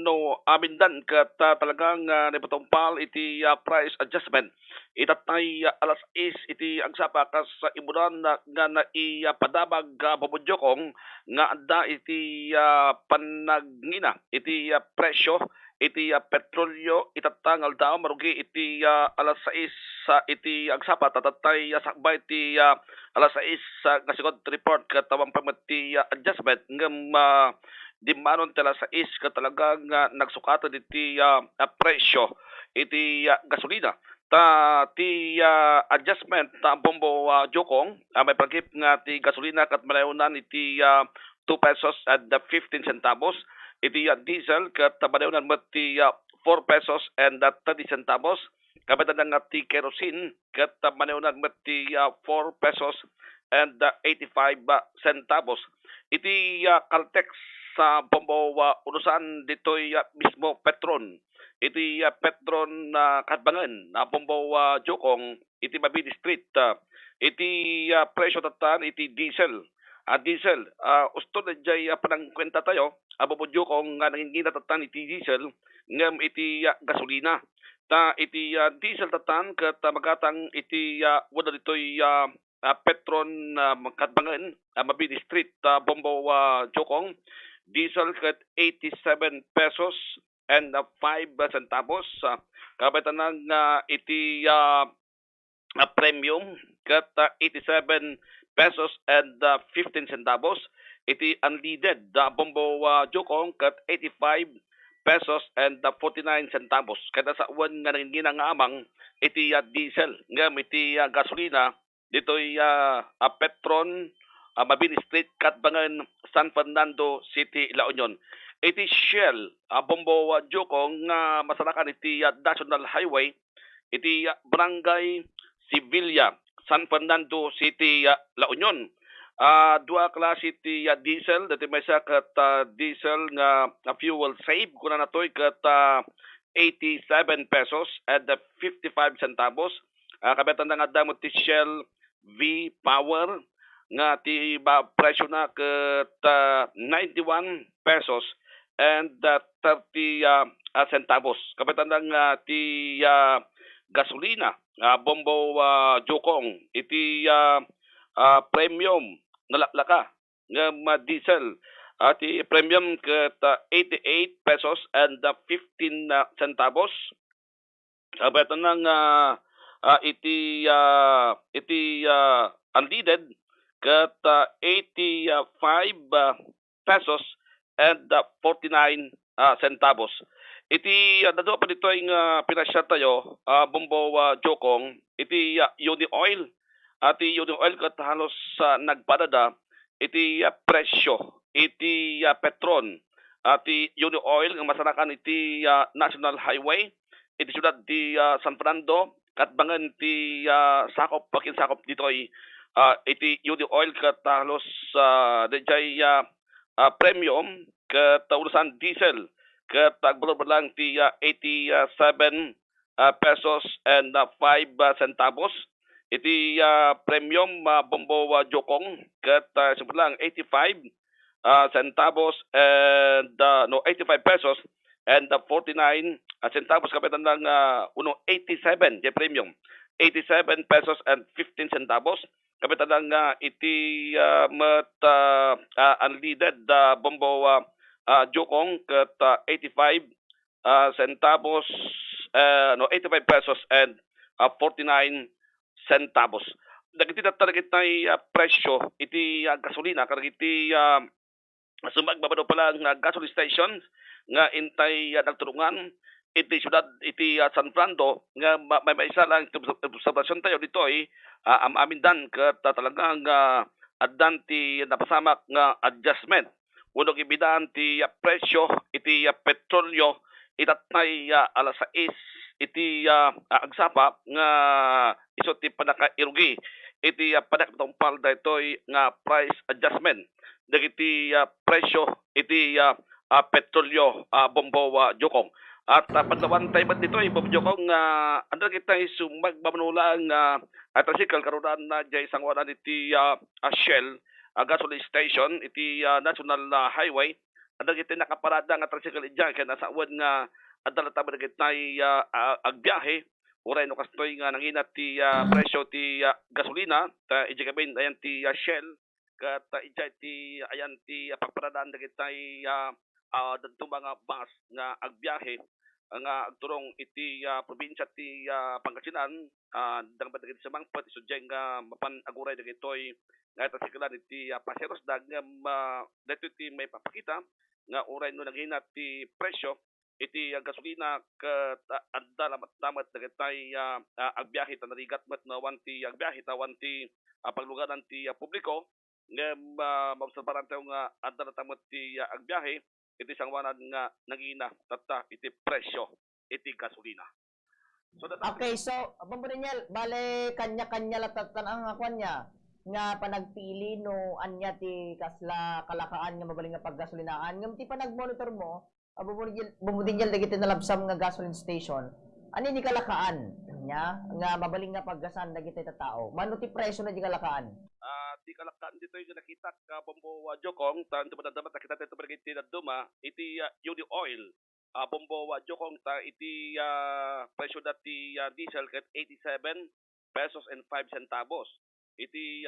no amindan kat talagang napatumpal iti price adjustment. Itatay alas is iti agsapa kas sa imunan nga naipadabag babudyokong nga adda iti panagngina iti presyo iti petrolyo itatangal daw marugi iti alas 6 sa iti agsapa tatatay sakbay iti alas 6 sa ngasigod report katawang pamati adjustment ngem di manon tala sa is ka talagang nagsukatan iti presyo iti gasolina ta ti adjustment ta bombo jokong may pagip nga ti gasolina kat malayunan iti 2 pesos and 15 centavos iti diesel kat malayunan mo ti 4 pesos and 30 centavos kapitan nga ti kerosene kat malayunan mo ti 4 pesos and 85 centavos iti Caltex sa bombo urusan ditoy mismo Petron iti Petron Katbangan na bombo jokong iti Mabini Street iti presyo tatan iti diesel diesel usto na jay panangkwenta tayo bombo jokong nangingina tatan iti diesel ngem iti gasolina ta iti diesel tatan ket magatang iti wala ditoy Petron Katbangan Mabini Street bombo jokong diesel kat 87 pesos and 5 centavos. Kabitan ng iti premium kat 87 pesos and 15 centavos. Iti unleaded bombo jokong kat 85 pesos and 49 centavos. Kada sa uwan nga nangingina nga amang iti diesel ngam iti gasolina dito'y Petron Mabini Street, Katbangan, San Fernando City, La Union. Iti Shell, bombo jokong nga masarakan iti National Highway, iti Barangay Sevilla, San Fernando City, La Union. Dua klase iti diesel, dati may sa kat diesel nga fuel save, kuna na to'y kat 87 pesos and 55 centavos. Kabitan na nga damot ti Shell V Power, nga ti presyo na ket 91 pesos and 30 centavos. Kapitan lang ti gasolina bombo jokong iti premium nalaklaka nga diesel ti premium ket 88 pesos and 15 centavos. Kapitan lang iti unleaded kat 85 pesos and 49 centavos. Iti dadto pa dito ang pinasya tayo bombo jokong iti uni oil ati uni oil kat halos nagpadada iti presyo iti Petron ati uni oil nga masarakan iti National Highway iti syudad ti San Fernando Katbangan ti sakop pakinsakop ditoy iti uni oil kat halos dejay premium kat urusan diesel kat agbalor lang ti 87 pesos and 5 centavos iti premium bombo jokong kat lang 85 centavos and 85 pesos and 49 centavos kapitan lang 87 di premium 87 pesos and 15 centavos kapitan lang iti unleaded bombo jokong kat 85 centavos 85 pesos and 49 centavos. Dagiti talaga tay presyo iti gasolina kadagiti sumagbabado pala nga gasoline stations nga intay nagtulungan iti syudad iti San Fernando nga may isa lang obserbasyon tayo dito amindan ket talagang addan ti napasamak nga adjustment unong ibidan ti presyo iti petrolyo itatnay alas 6 iti agsapa nga iso ti panakairugi iti panakatumpal daytoy nga price adjustment dagiti presyo iti petrolyo bombo jokong at padlawan tayo ba dito Bob jokong andal kita sumagbamanula ang tricycle karunan na jay sangwanan iti Shell gasoline station iti National Highway dagiti nakaparada nga tricycle ija ken asawan nga adala ta dagitay agbiyahe uray no kastoy nga nanginat ti presyo ti gasolina ta ija kabin ayan ti Shell kat ija ti ayan ti pagparadaan dagitay dadto mga bus nga agbiyahe nga agturong iti probinsya ti Pangasinan dang badagiti sa mangpet isudjay nga mapan aguray dagitoy nga tricycle iti paseros dagam dito ti may papakita nga uray no nanghinat ti presyo iti gasolina ket adda lamat-lamat dagitay agbiyahe ta narigat met na wanti agbiyahe ta wanti paglugaran ti publiko nga maobserbaran tayo nga adda na tamot ti agbiyahe iti sangwanan nga nangina tatta iti presyo iti gasolina. So Okay, so Abang Daniel, bale kanya-kanya latatan ang akwan niya nga panagpili no anya ti kasla kalakaan nga mabaling nga paggasolinaan ngem ti panagmonitor mo Bumudinjal dagiti nalabsam nga gasoline station ani ni kalakaan nya nga mabaling nga paggasan dagiti tao mano ti presyo na di kalakaan di kalakaan dito yung nakita ka Bombo Jokong tan dumadamat nakita dito bergiti na duma iti uni oil Bombo Jokong ta iti presyo dati diesel ket 87 pesos and 5 centavos iti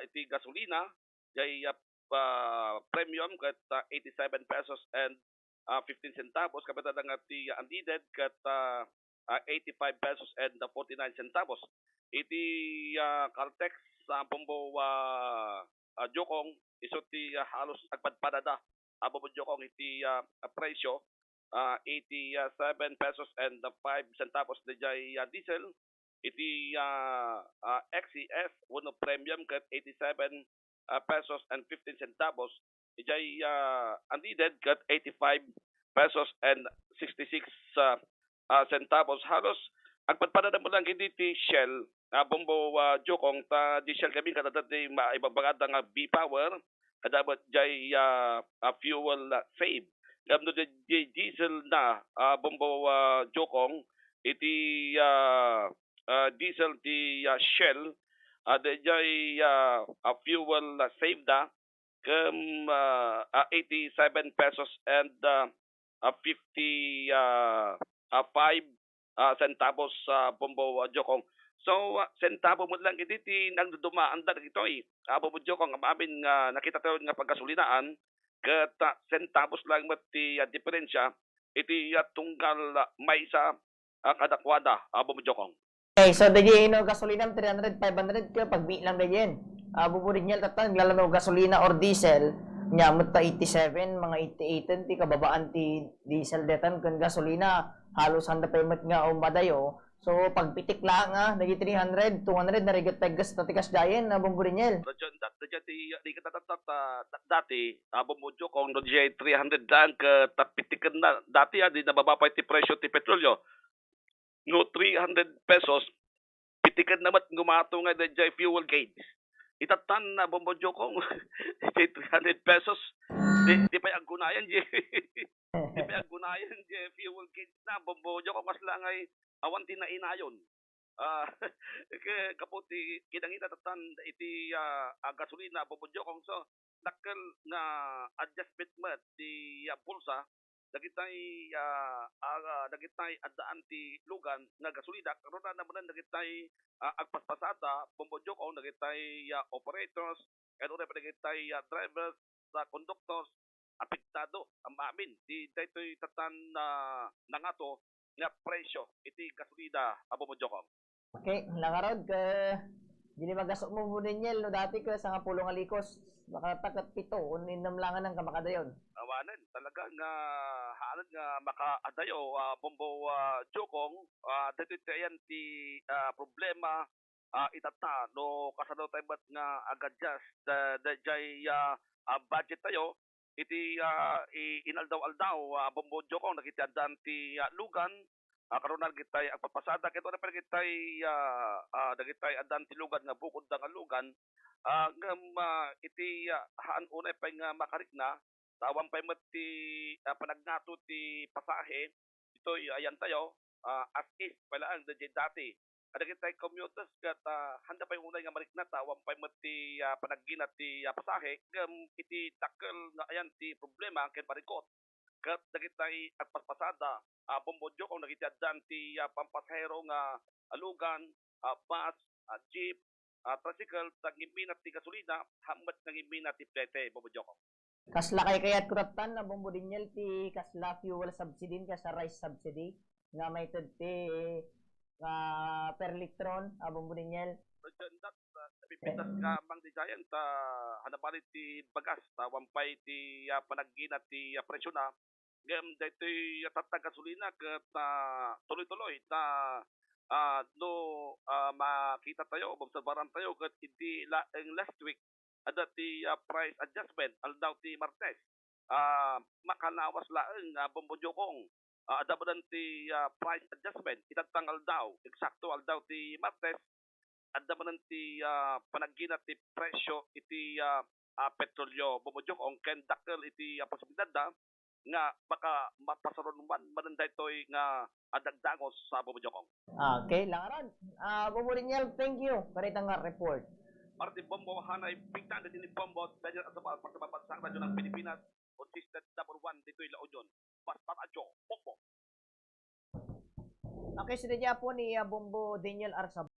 iti gasolina jay premium ket 87 pesos and 15 centavos kapita nga ti unleaded ket 85 pesos and 49 centavos iti Caltex sa Bombo Jokong iso ti halos agpadpadada Bombo Jokong iti presyo 87 pesos and 5 centavos dijay diesel iti XCS uno premium ket 87 pesos and 15 centavos ijay unleaded ket 85 pesos and 66 centavos halos agpadpadada mo lang hindi ti Shell Bombo Jokong ta di Shell kami kadadad di maibabagada nga B-Power kadabot jay fuel save gamno di diesel na Bombo Jokong iti diesel ti Shell dayjay fuel save da kem 87 pesos and 55 centavos sa Bombo Jokong. So centavo mo lang iti nagdudumaan da dagitoy. Bombo Jokong amin nga nakita tayo nga paggasolinaan ket centavos lang met ti diferensya iti tunggal maysa kadakwada Bombo Jokong. okay so dagi no gasolina 300 500 ka pagbi lang dayen bubudinjal tatan naglalano gasolina or diesel nya mutta 87 mga 88 ti kababaan ti diesel detan ken gasolina halos handa paymet nga umadayo so pagpitik lang dagi 300 200 na rigat tagas tatikas dayen bubudinjal di kita dati Bombo Jokong do 300 lang ka tapitikan na dati di nabababa ti presyo ti petrolyo no 300 pesos pitikan namat gumato nga dayjay fuel gauge itatan na Bombo Jokong 300 pesos di pa agunayan di pa agunayan fuel gauge na Bombo Jokong mas lang ay awan na inayon kaputi kinangita tatan iti gasolina Bombo Jokong so dakkel nga adjustment mat di pulsa dagitay dagitay addaan ti lugan nga gasolina karon na naman dagitay agpaspasada Bombo Jokong dagitay operators ken ora dagitay drivers conductors apektado ang amin di daytoy tatan nangato nga presyo iti gasolina Bombo Jokong. okay nakarod ka dili magasok mo budinjal no dati ka sa nga pulong alikos baka takat pito uninam langan ng kamakadayon awanan talaga nga haalan nga makaadayo Bombo Jokong dito yan ti problema itata no kasano tayo bat nga agadjust dayjay budget tayo iti inaldaw-aldaw Bombo Jokong nakitiadan ti lugan karon na gitay agpapasada ket ora pa gitay dagitay adan ti lugan nga bukod nga lugan ngam iti haan unay pa nga makarikna tawang pa met ti panagnato ti pasahe ito ayan tayo as is pala ang dati ada kita commuters kat handa pa yung unay nga mariknat wan pa mati panagginat ti pasahe gam iti takkel nga ayan ti problema ken parikot kat dagitay agpaspasada bombodyo kung nagitiaddan ti pampasahero nga alugan bus jeep tricycle tagimminat ti gasolina hammat nangimminat ti plete bombodyo ko Kasla kay kayat kuratan na bombo dinyel ti kasla fuel subsidy sa rice subsidy nga may tud ti nga per litron bombo dinyel. Projendat napipitas ka mang di giant hanapalit ti bagas wampay ti panagginat ti presyo na gam daytoy tatag gasolina ket tuloy-tuloy no makita tayo obserbaran tayo ket hindi laeng last week ada ti price adjustment aldaw ti Martes makalawas laeng bombojokong ada ba ti price adjustment itatang aldaw eksakto aldaw ti Martes ada man ti panagginat ti presyo iti petrolyo bumujok ken dakkel iti posibilidad nga baka mapasaron man daytoy nga adagdagos sa bumujok. Okay, langaran. Bombo dinyel, thank you. Karita nga report. Martin Bombo hanay bigtan din ni Bombo dahil sa pagsababansang radyo ng Pilipinas consistent number 1 dito'y La Union. Basta radyo Bombo. Okay, sila po ni Bombo Daniel Arsab.